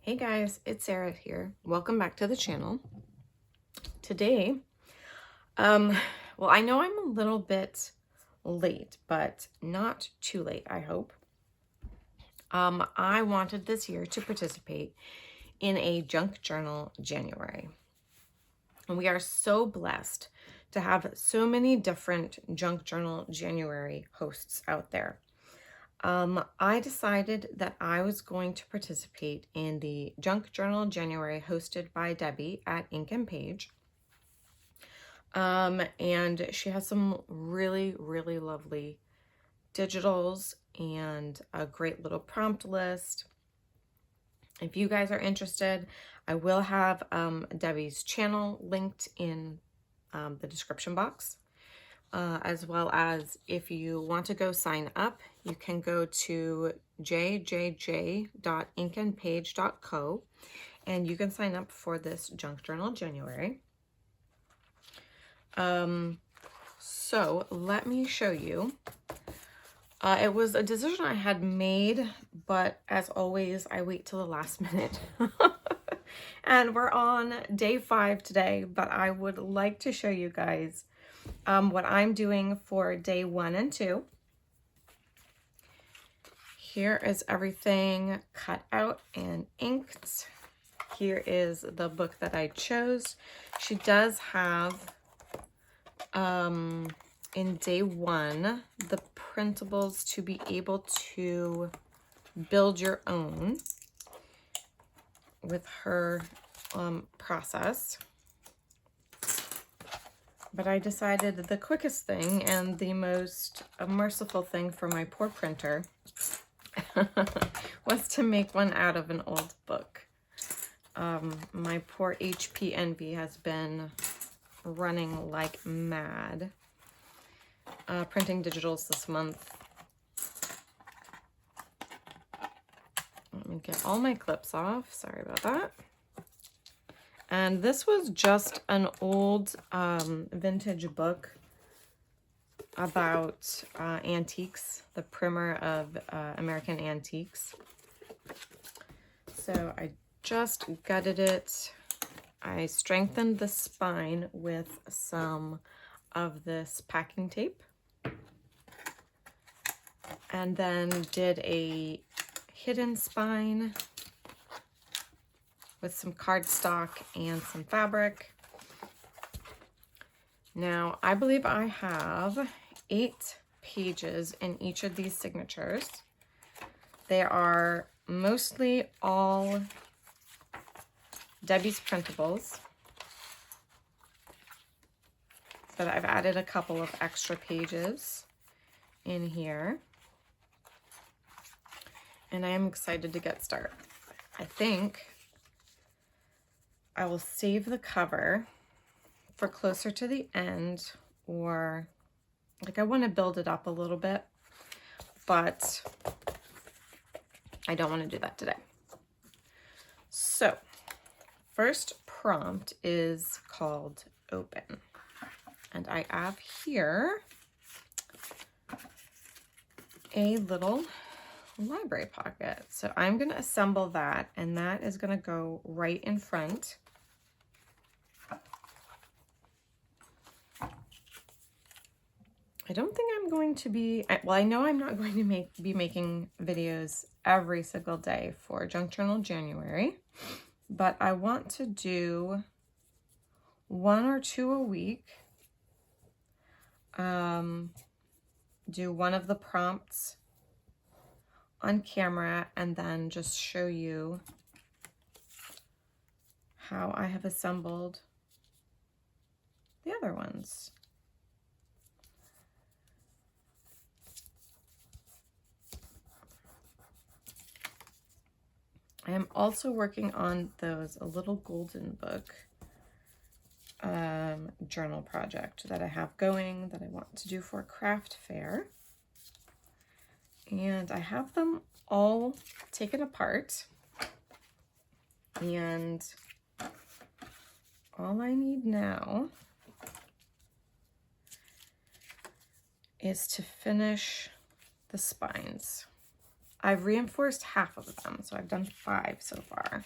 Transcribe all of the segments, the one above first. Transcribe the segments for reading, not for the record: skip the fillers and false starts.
Hey guys, it's Sarah here. Welcome back to the channel. Today, well, I know I'm a little bit late, but not too late, I hope. I wanted this year to participate in a junk journal January. And we are so blessed to have so many different junk journal January hosts out there. I decided that I was going to participate in the Junk Journal January hosted by Debbie at Ink and Page. And she has some really, really lovely digitals and a great little prompt list. If you guys are interested, I will have Debbie's channel linked in the description box. As well as if you want to go sign up, you can go to jjj.inkandpage.co and you can sign up for this junk journal January. So let me show you. It was a decision I had made, but as always, I wait till the last minute. And we're on day 5 today, but I would like to show you guys what I'm doing for day 1 and 2. Here is everything cut out and inked. Here is the book that I chose. She does have, in day 1, the printables to be able to build your own with her process. But I decided the quickest thing and the most merciful thing for my poor printer was to make one out of an old book. My poor HP envy has been running like mad, printing digitals this month. Let me get all my clips off. Sorry about that. And this was just an old vintage book about antiques, the primer of American antiques. So I just gutted it. I strengthened the spine with some of this packing tape. And then did a hidden spine with some cardstock and some fabric. Now, I believe I have 8 pages in each of these signatures. They are mostly all Debbie's printables, but I've added a couple of extra pages in here. And I am excited to get started. I think I will save the cover for closer to the end, or like I want to build it up a little bit, but I don't want to do that today. So first prompt is called open, and I have here a little library pocket. So I'm going to assemble that, and that is going to go right in front. I don't think I'm going to be, well, I know I'm not going to be making videos every single day for Junk Journal January, but I want to do 1 or 2 a week. Do one of the prompts on camera and then just show you how I have assembled the other ones. I am also working on those A Little Golden Book journal project that I have going that I want to do for a craft fair. And I have them all taken apart. And all I need now is to finish the spines. I've reinforced half of them, so I've done 5 so far.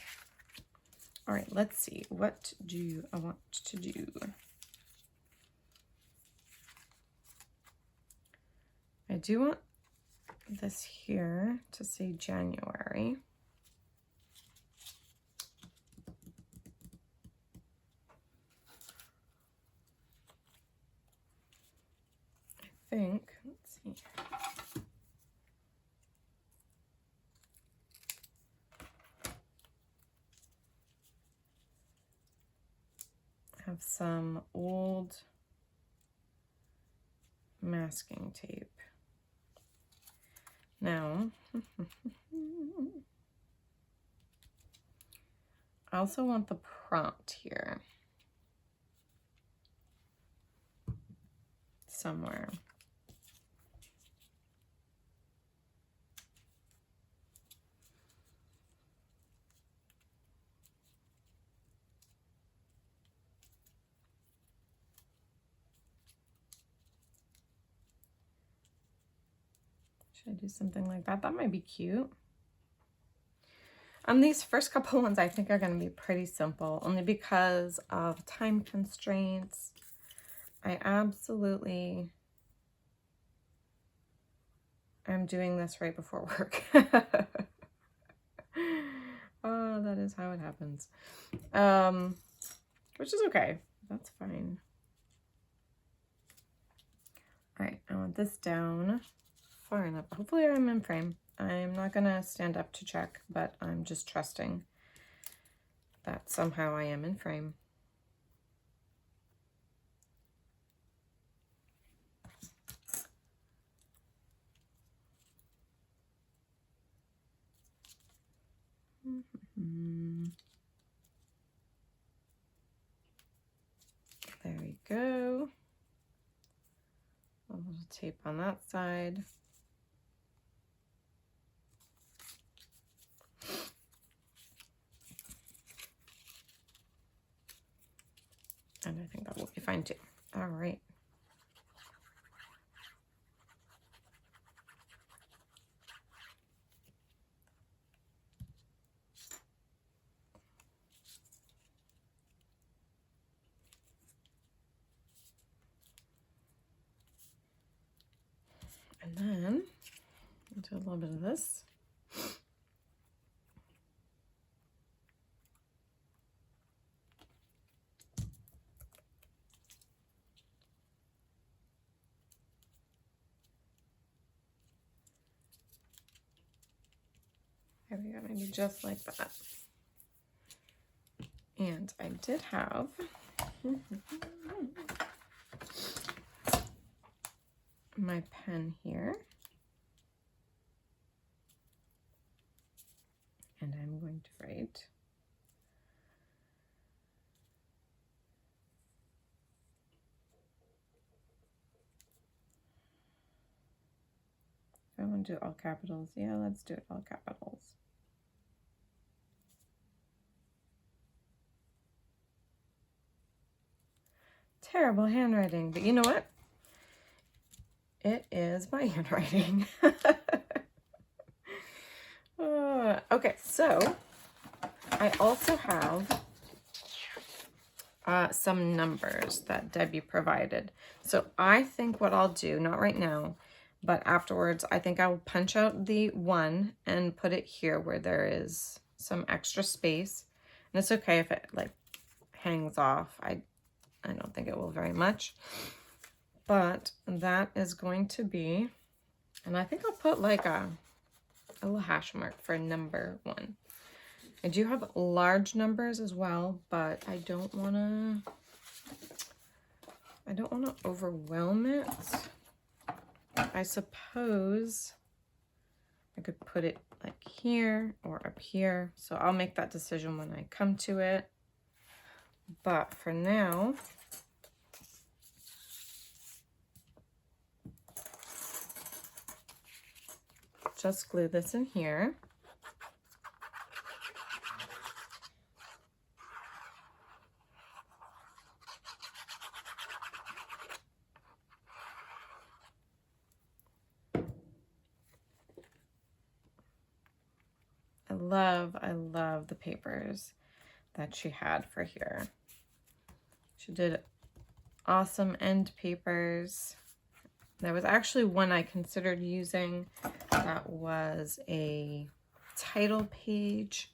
All right, let's see. What do I want to do? I do want this here to say January. I think, let's see. I have some old masking tape. Now, I also want the prompt here somewhere. Should I do something like that? That might be cute. These first couple ones I think are going to be pretty simple, only because of time constraints. I absolutely am doing this right before work. Oh, that is how it happens. Which is okay. That's fine. All right, I want this down far enough. Hopefully I'm in frame. I'm not gonna stand up to check, but I'm just trusting that somehow I am in frame. There we go. A little tape on that side. And I think that will be fine too. All right. And then I'll do a little bit of this. There we go, maybe just like that. And I did have my pen here. And I'm going to write I want to do all capitals. Yeah, let's do it all capitals. Terrible handwriting, but you know what? It is my handwriting. Okay, so I also have some numbers that Debbie provided. So I think what I'll do, not right now, but afterwards, I think I will punch out the 1 and put it here where there is some extra space. And it's okay if it like hangs off. I don't think it will very much. But that is going to be, and I think I'll put like a little hash mark for number 1. I do have large numbers as well, but I don't want to overwhelm it. I suppose I could put it like here or up here. So I'll make that decision when I come to it. But for now, just glue this in here. I love the papers that she had for here. She did awesome end papers. There was actually one I considered using that was a title page.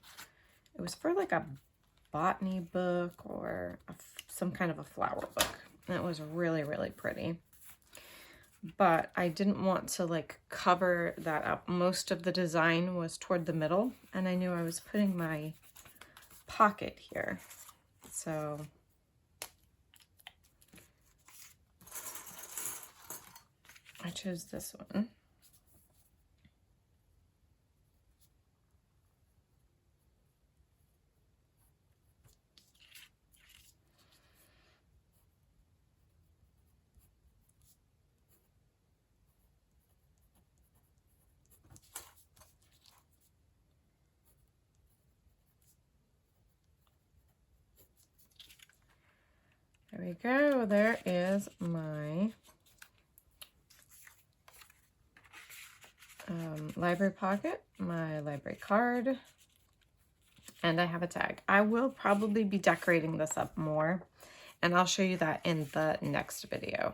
It was for like a botany book or some kind of a flower book. And it was really, really pretty. But I didn't want to like cover that up. Most of the design was toward the middle, and I knew I was putting my pocket here. So I chose this one. There we go. There is my library pocket, my library card, and I have a tag. I will probably be decorating this up more, and I'll show you that in the next video.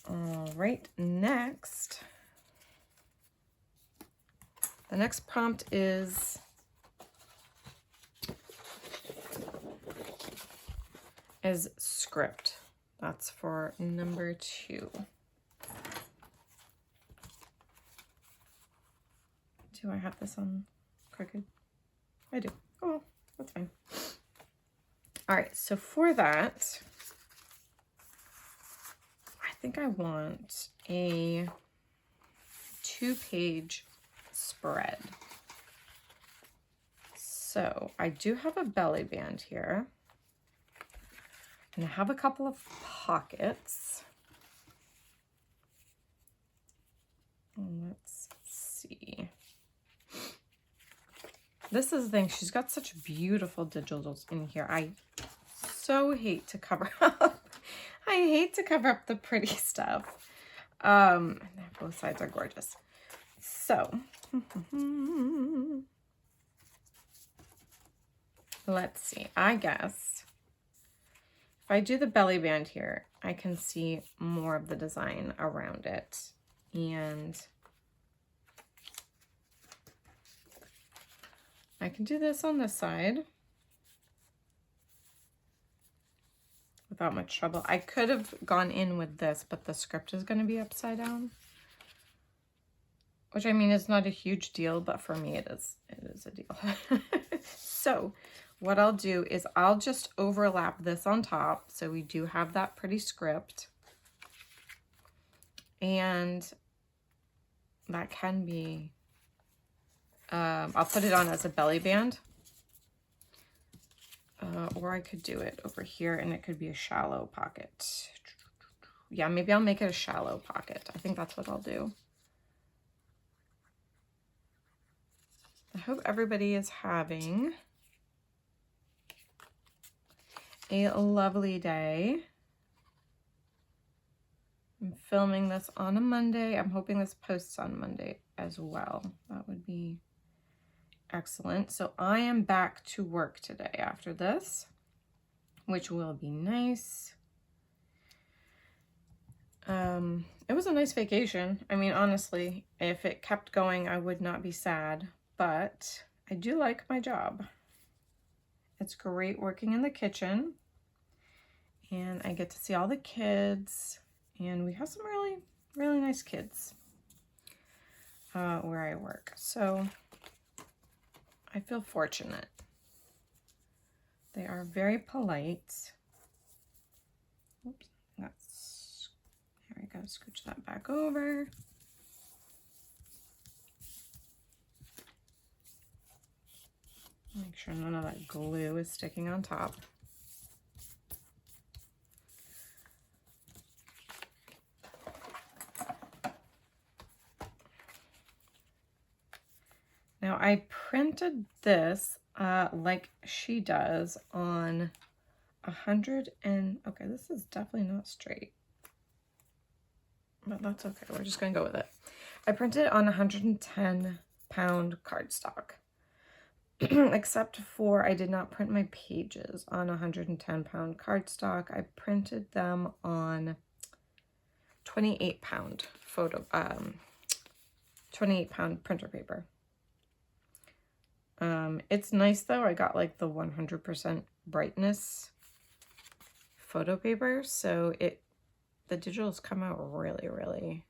All right, next. The next prompt is script. That's for number 2. Do I have this on crooked? I do. Oh, well, that's fine. All right, so for that, I think I want a 2-page spread. So I do have a belly band here. And I have a couple of pockets. Let's see. This is the thing. She's got such beautiful digitals in here. I so hate to cover up. I hate to cover up the pretty stuff. Both sides are gorgeous. So, let's see. I guess if I do the belly band here, I can see more of the design around it. And I can do this on this side without much trouble. I could have gone in with this, but the script is going to be upside down. Which, I mean, is not a huge deal, but for me it is a deal. So what I'll do is I'll just overlap this on top, so we do have that pretty script. And that can be, I'll put it on as a belly band. Or I could do it over here and it could be a shallow pocket. Yeah, maybe I'll make it a shallow pocket. I think that's what I'll do. I hope everybody is having a lovely day. I'm filming this on a Monday. I'm hoping this posts on Monday as well. That would be excellent. So I am back to work today after this, which will be nice. It was a nice vacation. I mean, honestly, if it kept going, I would not be sad, but I do like my job. It's great working in the kitchen, and I get to see all the kids, and we have some really, really nice kids where I work. So I feel fortunate. They are very polite. Oops, that's, there we go, scooch that back over. Make sure none of that glue is sticking on top. Now I printed this like she does on 100 and, okay, this is definitely not straight, but that's okay. We're just gonna go with it. I printed on 110-pound cardstock. Except for I did not print my pages on 110-pound cardstock. I printed them on 28-pound 28-pound printer paper. It's nice though. I got like the 100% brightness photo paper, so the digitals come out really, really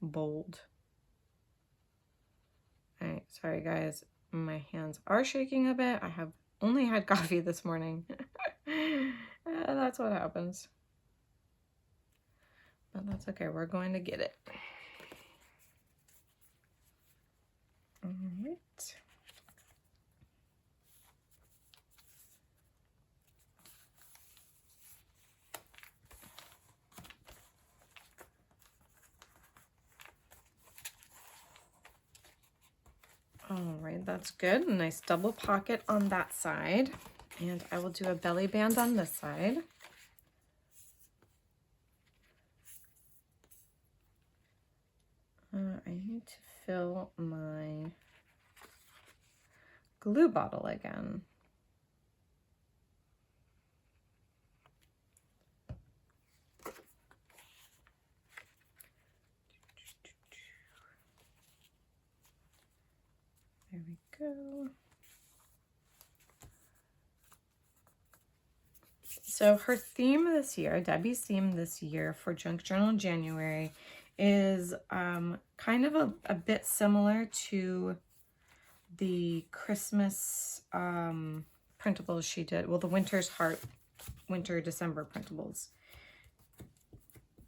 bold. All right, sorry guys, my hands are shaking a bit. I have only had coffee this morning. That's what happens. But that's okay, we're going to get it. All right. All right, that's good. A nice double pocket on that side. And I will do a belly band on this side. I need to fill my glue bottle again. There we go. So her theme this year, Debbie's theme this year for Junk Journal January is kind of a bit similar to the Christmas printables she did. Well, the winter December printables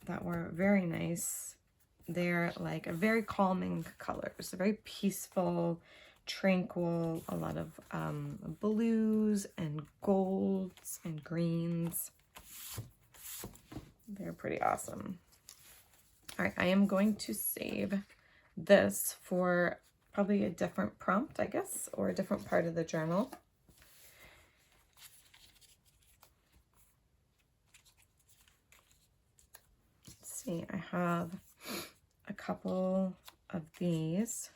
that were very nice. They're like a very calming colors, very peaceful, tranquil, a lot of blues and golds and greens. They're pretty awesome. All right, I am going to save this for probably a different prompt, I guess, or a different part of the journal. Let's see, I have a couple of these.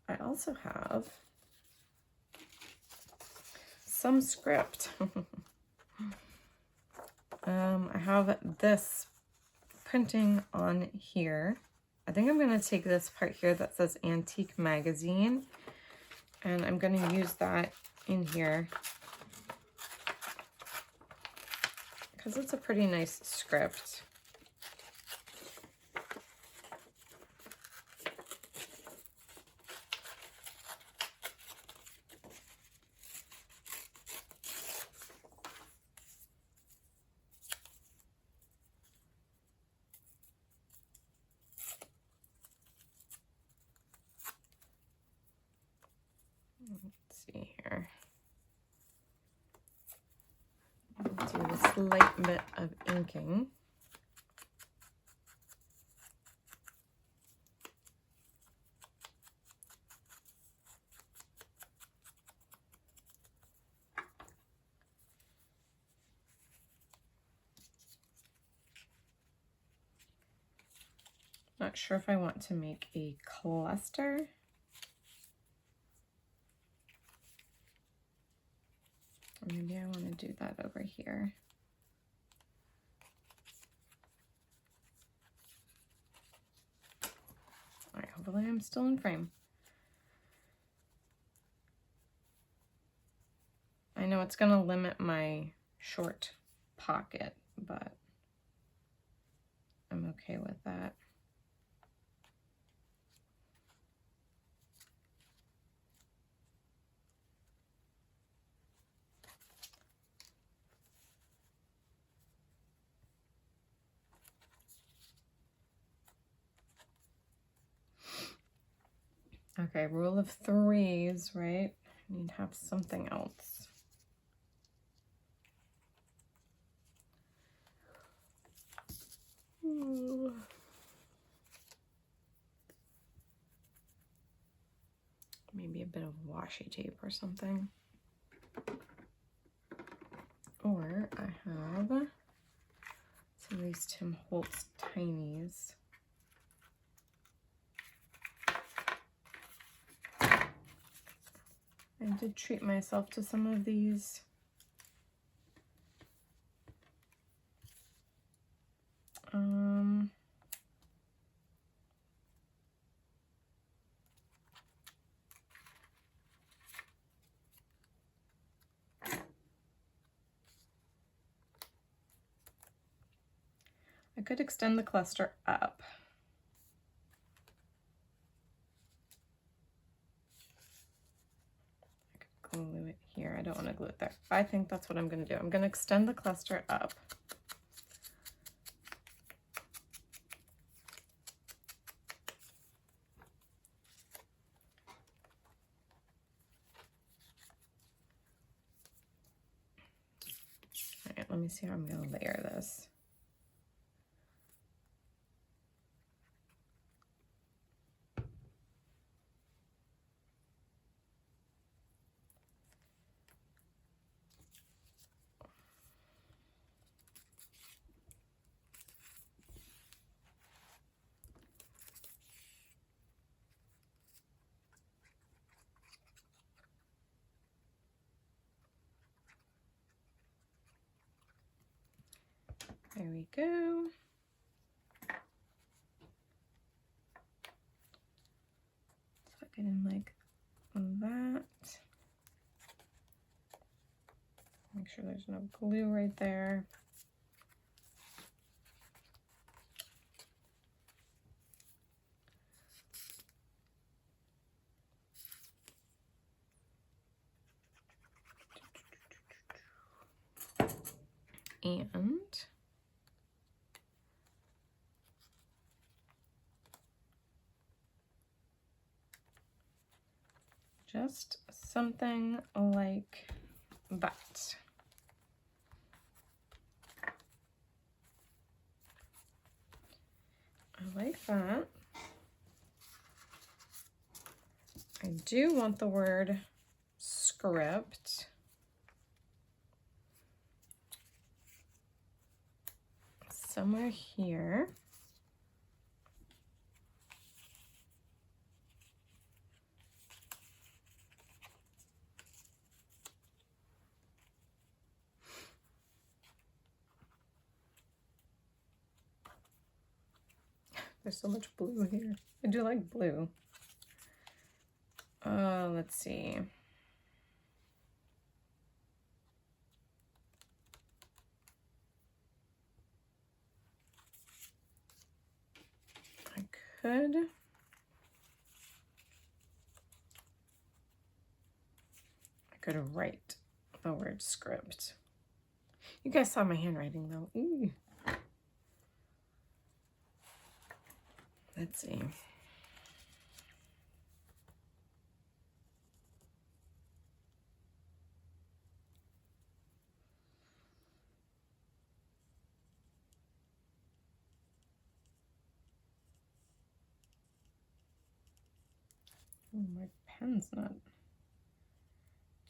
I also have some script. I have this printing on here. I think I'm going to take this part here that says Antique Magazine, and I'm going to use that in here because it's a pretty nice script. Let's see here. I'll do a slight bit of inking. Not sure if I want to make a cluster. Or maybe I want to do that over here. All right, hopefully I'm still in frame. I know it's going to limit my short pocket, but I'm okay with that. Okay, rule of threes, right? I need to have something else. Ooh. Maybe a bit of washi tape or something. At least Tim Holtz tinies. I did treat myself to some of these. I could extend the cluster up. I could glue it here. I don't want to glue it there. I think that's what I'm going to do. I'm going to extend the cluster up. All right, let me see how I'm going to layer this. There we go. Tuck it in like that. Make sure there's no glue right there. And just something like that. I like that. I do want the word script somewhere here. There's so much blue here. I do like blue. Let's see. I could write the word script. You guys saw my handwriting though. Ooh. Let's see. Oh, my pen's not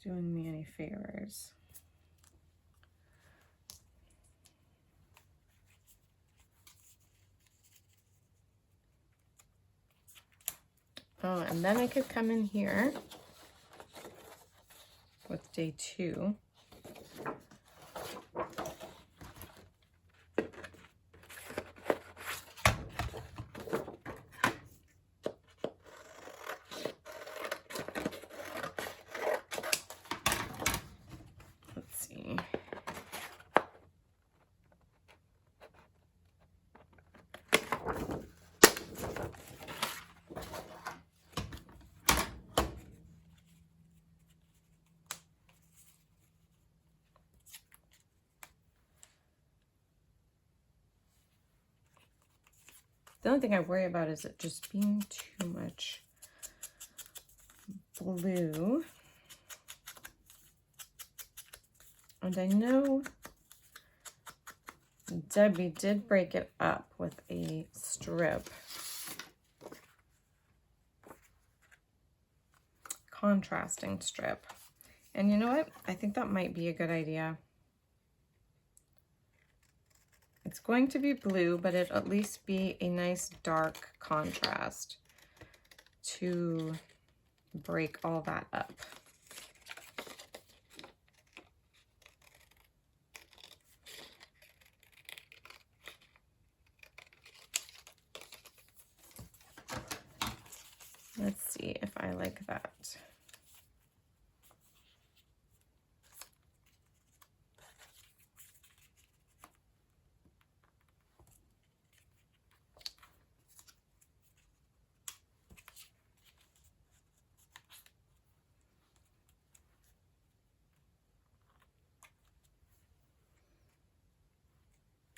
doing me any favors. Oh, and then I could come in here with day 2. Let's see. The only thing I worry about is it just being too much blue. And I know Debbie did break it up with a strip. Contrasting strip. And you know what? I think that might be a good idea. It's going to be blue, but it'll at least be a nice dark contrast to break all that up. Let's see if I like that.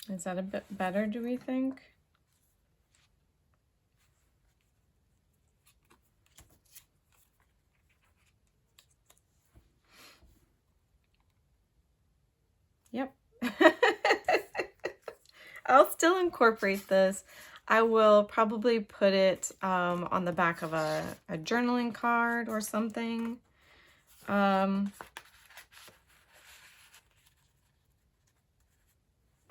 Is that a bit better, do we think? Yep. I'll still incorporate this. I will probably put it on the back of a journaling card or something.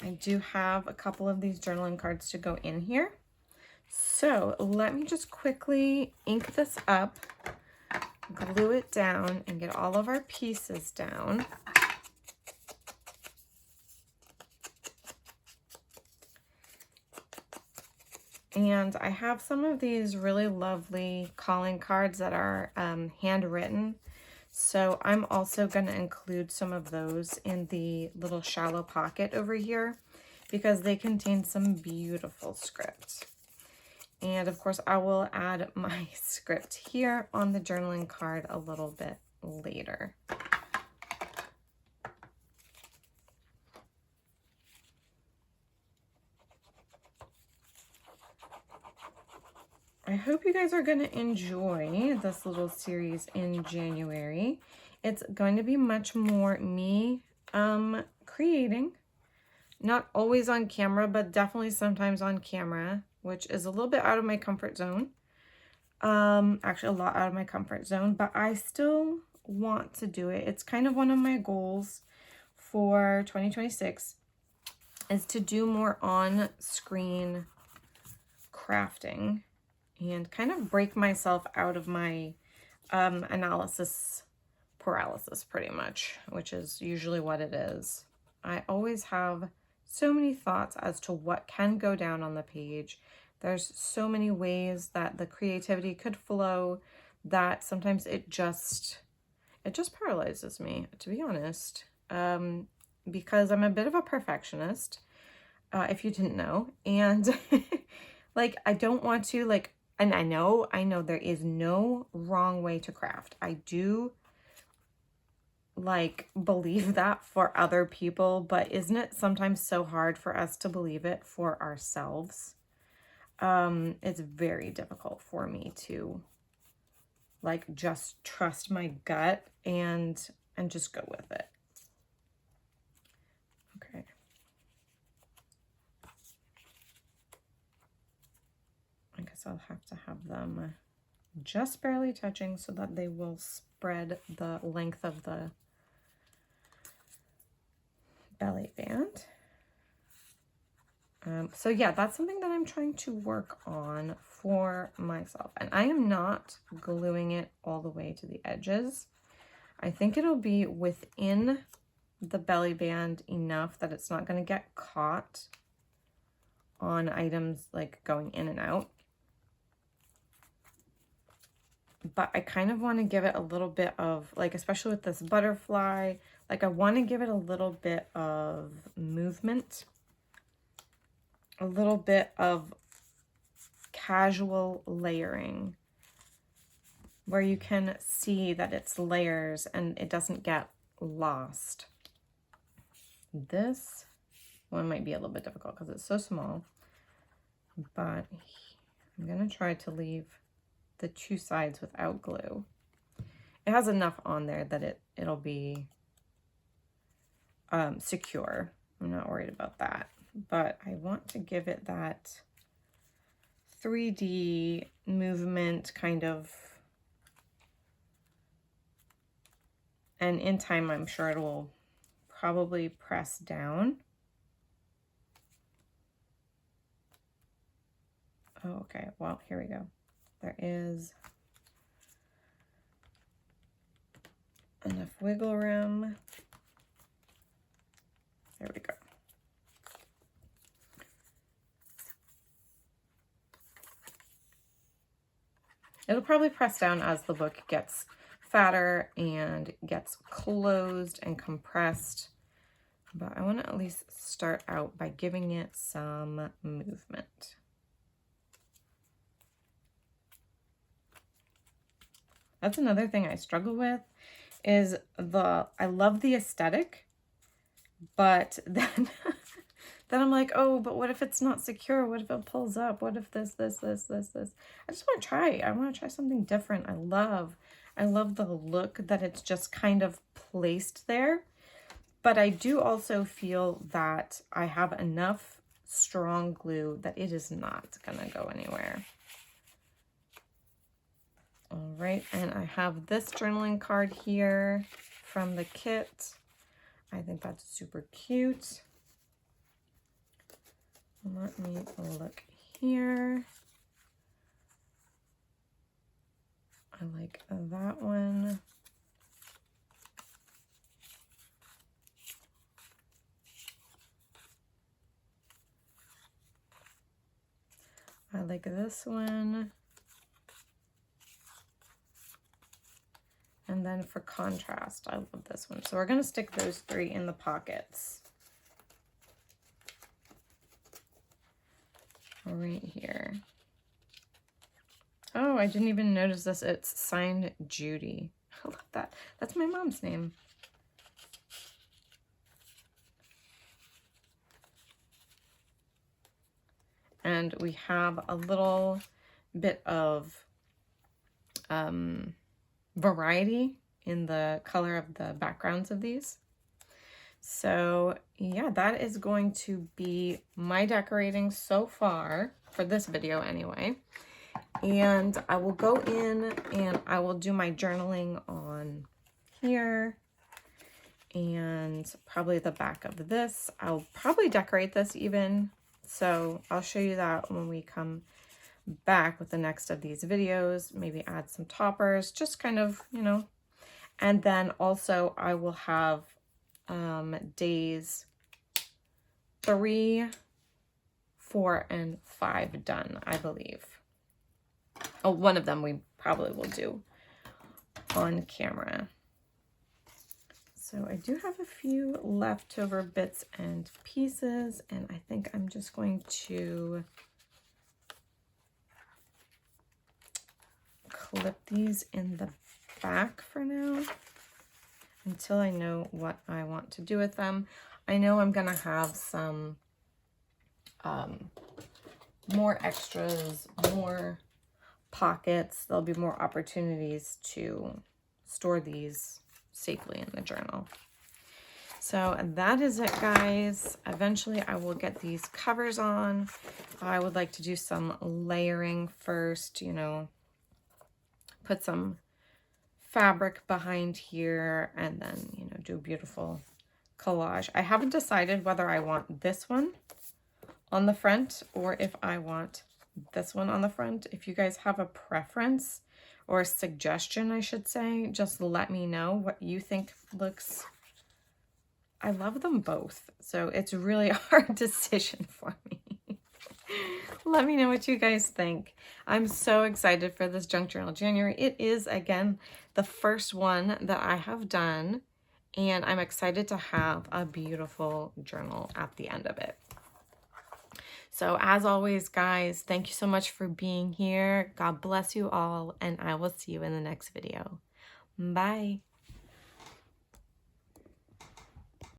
I do have a couple of these journaling cards to go in here. So let me just quickly ink this up, glue it down, and get all of our pieces down. And I have some of these really lovely calling cards that are handwritten. So I'm also going to include some of those in the little shallow pocket over here because they contain some beautiful script. And of course, I will add my script here on the journaling card a little bit later. I hope you guys are going to enjoy this little series in January. It's going to be much more me creating, not always on camera, but definitely sometimes on camera, which is a little bit out of my comfort zone. Actually a lot out of my comfort zone, but I still want to do it. It's kind of one of my goals for 2026 is to do more on-screen crafting and kind of break myself out of my analysis paralysis pretty much, which is usually what it is. I always have so many thoughts as to what can go down on the page. There's so many ways that the creativity could flow that sometimes it just paralyzes me, to be honest, because I'm a bit of a perfectionist, if you didn't know, and like I don't want to and I know there is no wrong way to craft. I do believe that for other people, but isn't it sometimes so hard for us to believe it for ourselves? It's very difficult for me to just trust my gut and just go with it. Okay. I guess I'll have to have them just barely touching so that they will spread the length of the belly band. So yeah, that's something that I'm trying to work on for myself. And I am not gluing it all the way to the edges. I think it'll be within the belly band enough that it's not going to get caught on items going in and out. But I kind of want to give it a little bit of, especially with this butterfly, I want to give it a little bit of movement, a little bit of casual layering, where you can see that it's layers and it doesn't get lost. This one might be a little bit difficult because it's so small, but I'm going to try to leave the two sides without glue. It has enough on there that it'll be secure. I'm not worried about that, but I want to give it that 3D movement kind of, and in time I'm sure it will probably press down. Oh, okay. Well, here we go. There is enough wiggle room. There we go. It'll probably press down as the book gets fatter and gets closed and compressed, but I want to at least start out by giving it some movement. That's another thing I struggle with is I love the aesthetic, but then then I'm like, oh, but what if it's not secure? What if it pulls up? What if this? I just want to try. I want to try something different. I love the look that it's just kind of placed there. But I do also feel that I have enough strong glue that it is not going to go anywhere. All right, and I have this journaling card here from the kit. I think that's super cute. Let me look here. I like that one. I like this one. And then for contrast, I love this one. So we're going to stick those three in the pockets. Right here. Oh, I didn't even notice this. It's signed Judy. I love that. That's my mom's name. And we have a little bit of variety in the color of the backgrounds of these. So yeah, that is going to be my decorating so far for this video anyway. And I will go in and I will do my journaling on here and probably the back of this. I'll probably decorate this even. So I'll show you that when we come back with the next of these videos, maybe add some toppers, just kind of, you know. And then also I will have days 3, 4, and 5 done, I believe. Oh, one of them we probably will do on camera. So I do have a few leftover bits and pieces, and I think I'm just going to clip these in the back for now until I know what I want to do with them. I know I'm gonna have some more extras, more pockets. There'll be more opportunities to store these safely in the journal. So that is it, guys. Eventually I will get these covers on. I would like to do some layering first, you know, put some fabric behind here and then, you know, do a beautiful collage. I haven't decided whether I want this one on the front or if I want this one on the front. If you guys have a preference or a suggestion, I should say, just let me know what you think looks. I love them both, so it's really a hard decision for me. Let me know what you guys think. I'm so excited for this Junk Journal January. It is, again, the first one that I have done, and I'm excited to have a beautiful journal at the end of it. So as always, guys, thank you so much for being here. God bless you all, and I will see you in the next video. Bye.